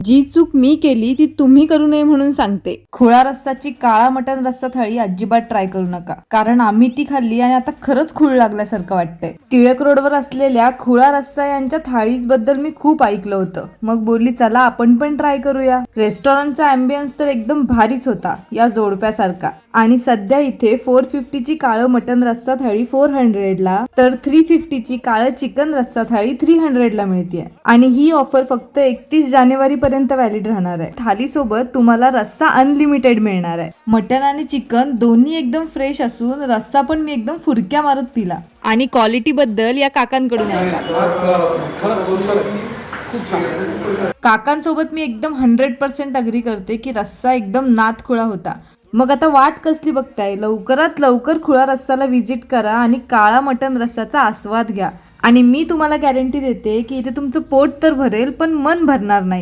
जी चूक मी केली ती तुम्ही करू नये म्हणून सांगते. खुळा रस्साची काळा मटण रस्सा थाळी अजिबात ट्राय करू नका, कारण आम्ही ती खाल्ली आणि आता खरंच खूळ लागल्यासारखं वाटतंय. टिळक रोडवर असलेल्या खुळा रस्सा यांच्या थाळीबद्दल मी खूप ऐकलं होतं, मग बोलली चला आपण पण ट्राय करूया. रेस्टॉरंटचा अँबियन्स तर एकदम भारीच होता, या जोडप्यासारखा. आणि सध्या इथे 450ची काळं मटण रस्सा थाळी 400ला, तर 350ची काळं चिकन रस्सा थाळी 300ला मिळते. आणि ही ऑफर फक्त 31 जानेवारी पर्यंत व्हॅलिड राहणार आहे. थाली सोबत तुम्हाला रस्सा अनलिमिटेड मिळणार आहे. मटण आणि चिकन दोन्ही एकदम फ्रेश असून रस्सा पण मी एकदम फुरक्या मारत पिला. आणि क्वालिटी बद्दल या काकांकडून ऐका. काकांसोबत मी एकदम 100% अग्री करते की रस्सा एकदम नादखुळा होता. मग आता वाट कसली बघताय, लवकरात लवकर खुळा रस्साला व्हिजिट करा आणि काळा मटण रस्साचा आस्वाद घ्या. आणि मी तुम्हाला गॅरंटी देते की इथे तुमचं पोट तर भरेल पण मन भरणार नाही.